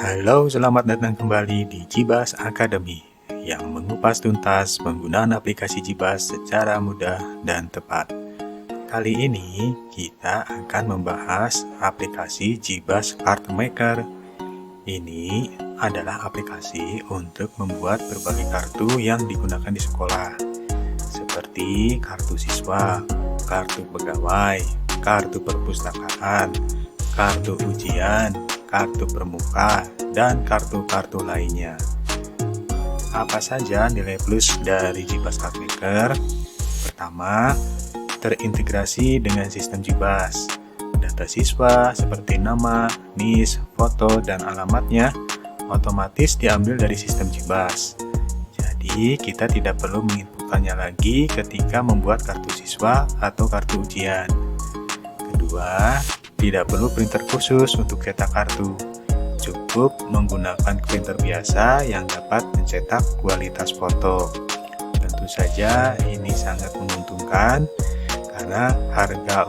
Halo, selamat datang kembali di Jibas Academy yang mengupas tuntas penggunaan aplikasi Jibas secara mudah dan tepat. Kali ini kita akan membahas aplikasi Jibas Card Maker. Ini adalah aplikasi untuk membuat berbagai kartu yang digunakan di sekolah, seperti kartu siswa, kartu pegawai, kartu perpustakaan, kartu ujian, kartu pramuka, dan kartu-kartu lainnya. Apa saja nilai plus dari Jibas Card Maker? Pertama, terintegrasi dengan sistem Jibas. Data siswa seperti nama, NIS, foto, dan alamatnya otomatis diambil dari sistem Jibas. Jadi, kita tidak perlu menginputkannya lagi ketika membuat kartu siswa atau kartu ujian. Kedua, tidak perlu printer khusus untuk cetak kartu. Cukup menggunakan printer biasa yang dapat mencetak kualitas foto. Tentu saja ini sangat menguntungkan karena harga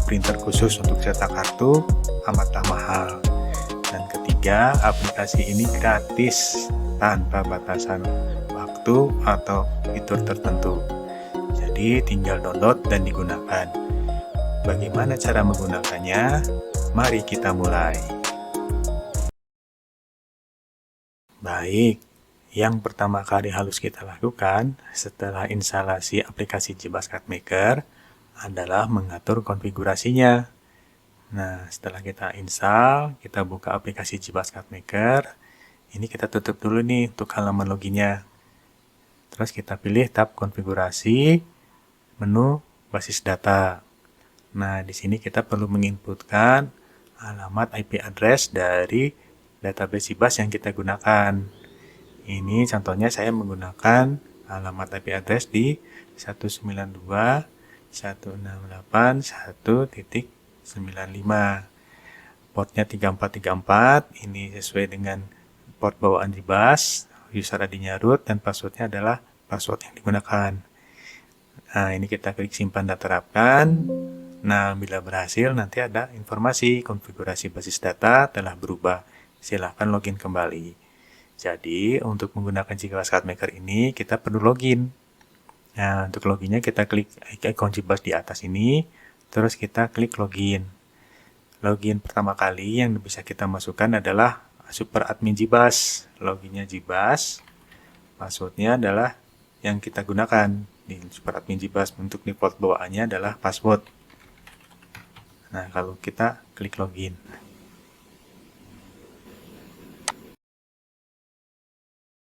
printer khusus untuk cetak kartu amatlah mahal. Dan ketiga, aplikasi ini gratis tanpa batasan waktu atau fitur tertentu. Jadi tinggal download dan digunakan. Bagaimana cara menggunakannya? Mari kita mulai. Baik, yang pertama kali harus kita lakukan setelah instalasi aplikasi Jibas Card Maker adalah mengatur konfigurasinya. Nah, setelah kita install, kita buka aplikasi Jibas Card Maker. Ini kita tutup dulu nih untuk halaman loginnya. Terus kita pilih tab konfigurasi, menu basis data. Nah, di sini kita perlu menginputkan alamat IP address dari database Jibas yang kita gunakan. Ini contohnya saya menggunakan alamat IP address di 192.168.1.95. Portnya 3434, ini sesuai dengan port bawaan Jibas, user ID-nya root, dan passwordnya adalah password yang digunakan. Nah, ini kita klik simpan dan terapkan. Nah, bila berhasil, nanti ada informasi konfigurasi basis data telah berubah. Silahkan login kembali. Jadi, untuk menggunakan Jibas Card Maker ini, kita perlu login. Nah, untuk loginnya kita klik ikon Jibas di atas ini, terus kita klik login. Login pertama kali yang bisa kita masukkan adalah super admin Jibas. Loginnya Jibas, passwordnya adalah yang kita gunakan di super admin Jibas. Untuk default bawaannya adalah password. Nah, kalau kita klik login.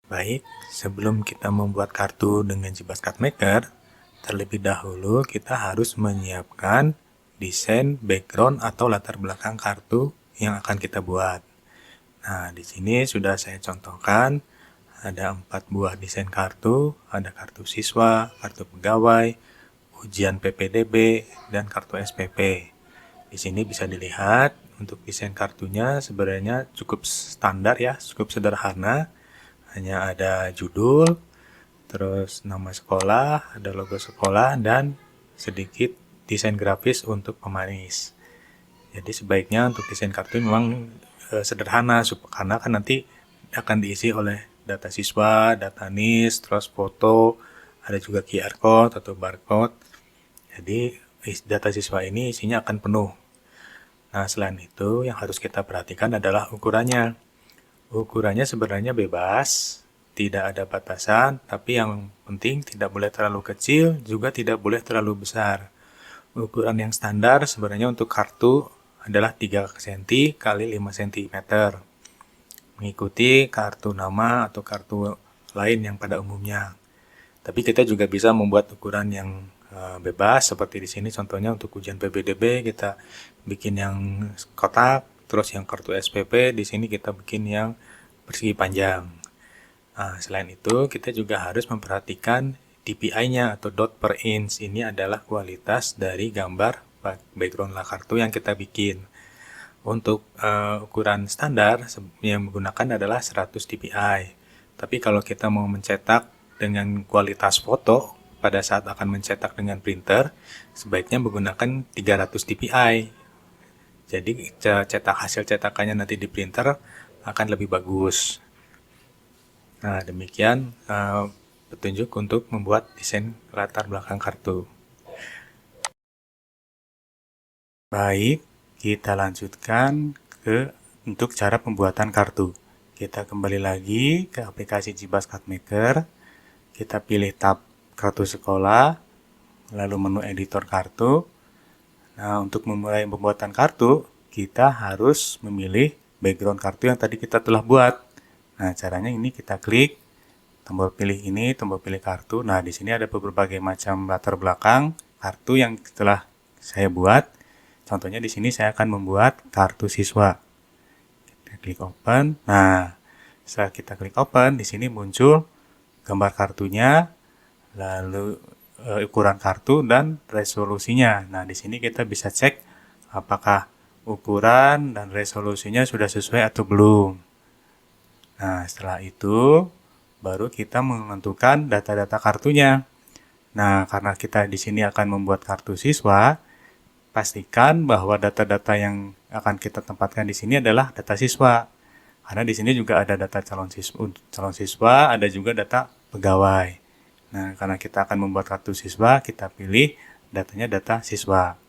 Baik, sebelum kita membuat kartu dengan Jibas Card Maker, terlebih dahulu kita harus menyiapkan desain background atau latar belakang kartu yang akan kita buat. Nah, di sini sudah saya contohkan ada 4 buah desain kartu, ada kartu siswa, kartu pegawai, ujian PPDB, dan kartu SPP. Di sini bisa dilihat untuk desain kartunya sebenarnya cukup standar ya, cukup sederhana. Hanya ada judul, terus nama sekolah, ada logo sekolah, dan sedikit desain grafis untuk pemanis. Jadi sebaiknya untuk desain kartu memang sederhana, karena kan nanti akan diisi oleh data siswa, data NIS, terus foto, ada juga QR code atau barcode. Jadi data siswa ini isinya akan penuh. Nah, selain itu yang harus kita perhatikan adalah ukurannya. Ukurannya sebenarnya bebas, tidak ada batasan, tapi yang penting tidak boleh terlalu kecil, juga tidak boleh terlalu besar. Ukuran yang standar sebenarnya untuk kartu adalah 3 cm x 5 cm. Mengikuti kartu nama atau kartu lain yang pada umumnya. Tapi kita juga bisa membuat ukuran yang bebas, seperti di sini contohnya untuk ujian PPDB kita bikin yang kotak, terus yang kartu SPP di sini kita bikin yang persegi panjang. Nah, selain itu kita juga harus memperhatikan DPI-nya atau dot per inch. Ini adalah kualitas dari gambar background kartu yang kita bikin. Untuk ukuran standar yang menggunakan adalah 100 dpi. Tapi kalau kita mau mencetak dengan kualitas foto pada saat akan mencetak dengan printer, sebaiknya menggunakan 300 dpi. Jadi hasil cetakannya nanti di printer akan lebih bagus. Nah, demikian petunjuk untuk membuat desain latar belakang kartu. Baik, kita lanjutkan untuk cara pembuatan kartu. Kita kembali lagi ke aplikasi Jibas Card Maker. Kita pilih tab kartu sekolah, lalu menu editor kartu. Nah, untuk memulai pembuatan kartu, kita harus memilih background kartu yang tadi kita telah buat. Nah, caranya ini kita klik tombol pilih ini, tombol pilih kartu. Nah, di sini ada berbagai macam latar belakang kartu yang telah saya buat. Contohnya di sini saya akan membuat kartu siswa. Kita klik open. Nah, setelah kita klik open, di sini muncul gambar kartunya, lalu ukuran kartu dan resolusinya. Nah, di sini kita bisa cek apakah ukuran dan resolusinya sudah sesuai atau belum. Nah, setelah itu baru kita menentukan data-data kartunya. Nah, karena kita di sini akan membuat kartu siswa, pastikan bahwa data-data yang akan kita tempatkan di sini adalah data siswa. Karena di sini juga ada data calon siswa, ada juga data pegawai. Nah, karena kita akan membuat kartu siswa, kita pilih datanya data siswa.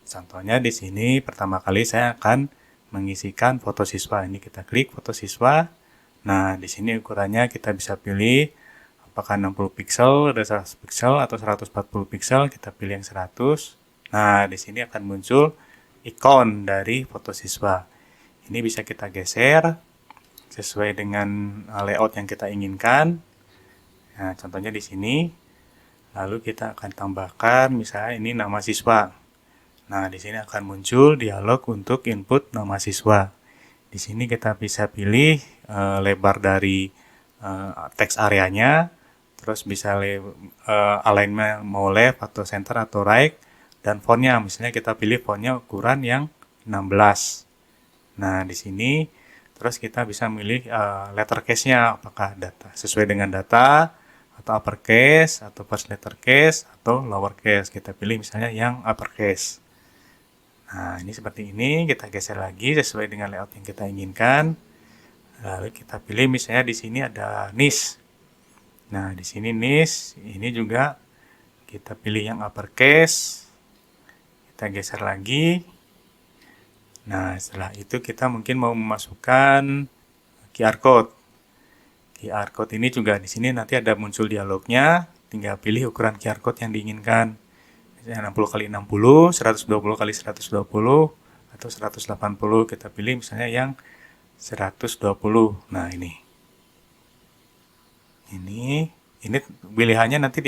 Contohnya di sini pertama kali saya akan mengisikan foto siswa. Ini kita klik foto siswa. Nah, di sini ukurannya kita bisa pilih apakah 60 pixel, ada 100 pixel atau 140 pixel, kita pilih yang 100. Nah, di sini akan muncul ikon dari foto siswa. Ini bisa kita geser sesuai dengan layout yang kita inginkan. Nah, contohnya di sini. Lalu kita akan tambahkan misalnya ini nama siswa. Nah, di sini akan muncul dialog untuk input nama siswa. Di sini kita bisa pilih lebar dari teks areanya, terus bisa alignment mau left atau center atau right, dan fontnya misalnya kita pilih fontnya ukuran yang 16. Nah, di sini terus kita bisa milih letter case-nya, apakah data sesuai dengan data atau uppercase atau first letter case atau lowercase. Kita pilih misalnya yang uppercase. Nah, ini seperti ini, kita geser lagi sesuai dengan layout yang kita inginkan. Lalu kita pilih misalnya di sini ada niche. Nah, di sini niche, ini juga kita pilih yang uppercase. Kita geser lagi. Nah, setelah itu kita mungkin mau memasukkan QR code. QR code ini juga di sini nanti ada muncul dialognya, tinggal pilih ukuran QR code yang diinginkan. Misalnya 60 x 60, 120 x 120 atau 180. Kita pilih misalnya yang 120. Nah, ini pilihannya nanti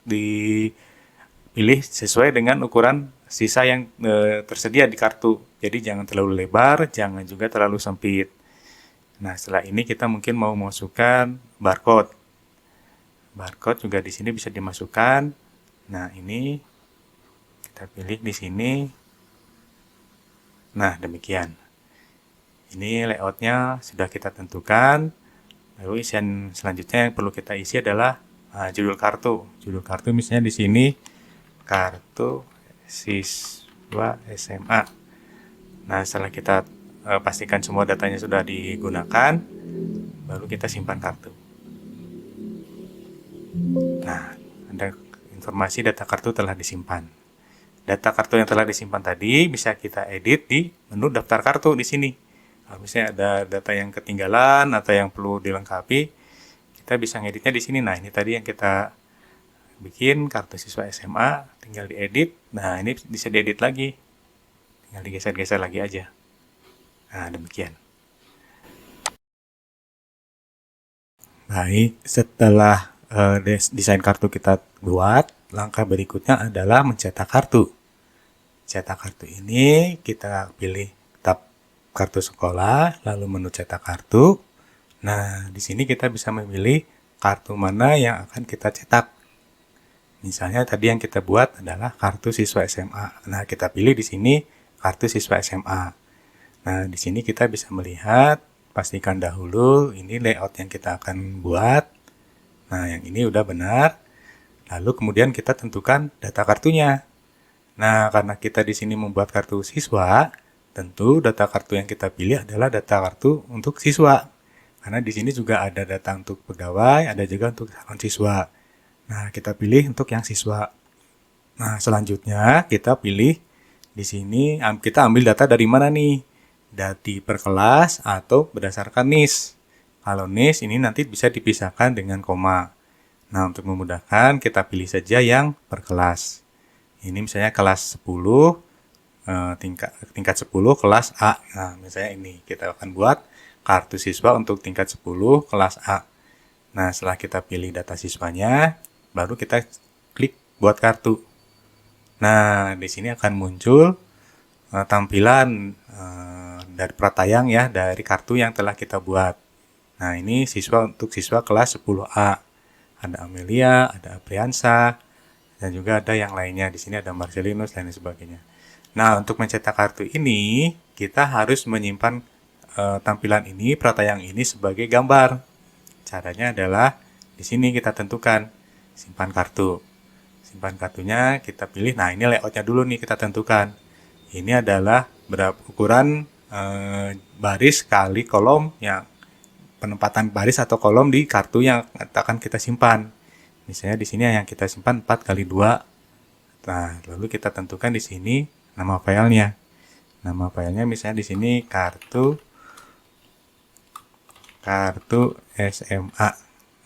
dipilih sesuai dengan ukuran sisa yang tersedia di kartu. Jadi jangan terlalu lebar, jangan juga terlalu sempit. Nah, setelah ini kita mungkin mau memasukkan barcode. Barcode juga di sini bisa dimasukkan. Nah, ini kita pilih di sini. Nah, demikian. Ini layoutnya sudah kita tentukan. Lalu isian selanjutnya yang perlu kita isi adalah judul kartu. Judul kartu misalnya di sini kartu siswa SMA. Nah, setelah kita pastikan semua datanya sudah digunakan, baru kita simpan kartu. Nah, ada informasi data kartu telah disimpan. Data kartu yang telah disimpan tadi bisa kita edit di menu daftar kartu di sini. Kalau misalnya ada data yang ketinggalan atau yang perlu dilengkapi, kita bisa ngeditnya di sini. Nah, ini tadi yang kita bikin kartu siswa SMA, tinggal diedit. Nah, ini bisa diedit lagi. Tinggal digeser-geser lagi aja. Nah, demikian. Baik, setelah desain kartu kita buat, langkah berikutnya adalah mencetak kartu. Cetak kartu ini kita pilih tab kartu sekolah, lalu menu cetak kartu. Nah, di sini kita bisa memilih kartu mana yang akan kita cetak. Misalnya tadi yang kita buat adalah kartu siswa SMA. Nah, kita pilih di sini kartu siswa SMA. Nah, di sini kita bisa melihat, pastikan dahulu ini layout yang kita akan buat. Nah, yang ini udah benar. Lalu kemudian kita tentukan data kartunya. Nah, karena kita di sini membuat kartu siswa, tentu data kartu yang kita pilih adalah data kartu untuk siswa. Karena di sini juga ada data untuk pegawai, ada juga untuk calon siswa. Nah, kita pilih untuk yang siswa. Nah, selanjutnya kita pilih di sini kita ambil data dari mana nih? Dari per kelas atau berdasarkan NIS. Kalau NIS ini nanti bisa dipisahkan dengan koma. Nah, untuk memudahkan kita pilih saja yang per kelas. Ini misalnya kelas 10, tingkat 10 kelas A. Nah, misalnya ini kita akan buat kartu siswa untuk tingkat 10 kelas A. Nah, setelah kita pilih data siswanya, baru kita klik buat kartu. Nah, di sini akan muncul tampilan dari pratayang ya, dari kartu yang telah kita buat. Nah, ini siswa untuk siswa kelas 10A. Ada Amelia, ada Apriansa, dan juga ada yang lainnya. Di sini ada Marcelinus dan lain sebagainya. Nah, untuk mencetak kartu ini, kita harus menyimpan tampilan ini, pratayang ini sebagai gambar. Caranya adalah di sini kita tentukan simpan kartu. Simpan kartunya kita pilih. Nah, ini layoutnya dulu nih kita tentukan. Ini adalah berapa ukuran baris kali kolom, yang penempatan baris atau kolom di kartu yang akan kita simpan. Misalnya di sini yang kita simpan 4 kali 2. Nah, lalu kita tentukan di sini nama filenya. Nama filenya misalnya di sini kartu SMA.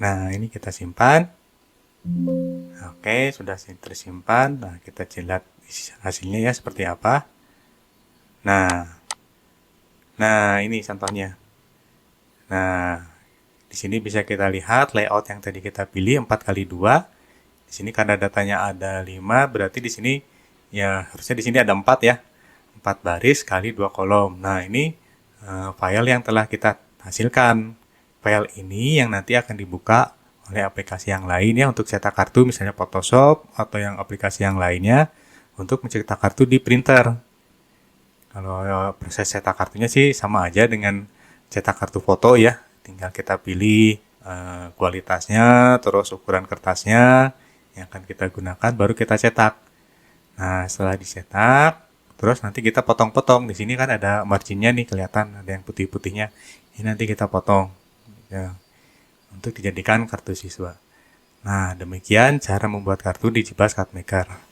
Nah, ini kita simpan. Oke, sudah tersimpan. Nah, kita lihat hasilnya ya seperti apa. Nah, ini contohnya. Nah, di sini bisa kita lihat layout yang tadi kita pilih 4 kali 2. Di sini karena datanya ada 5, berarti di sini ya harusnya di sini ada 4 ya. 4 baris kali 2 kolom. Nah, ini file yang telah kita hasilkan. File ini yang nanti akan dibuka oleh aplikasi yang lain ya untuk cetak kartu, misalnya Photoshop atau yang aplikasi yang lainnya untuk mencetak kartu di printer. Kalau proses cetak kartunya sih sama aja dengan cetak kartu foto ya. Tinggal kita pilih kualitasnya, terus ukuran kertasnya yang akan kita gunakan, baru kita cetak. Nah, setelah dicetak, terus nanti kita potong-potong. Di sini kan ada marginnya nih, kelihatan ada yang putih-putihnya. Ini nanti kita potong ya, untuk dijadikan kartu siswa. Nah, demikian cara membuat kartu di Jibas Card Maker.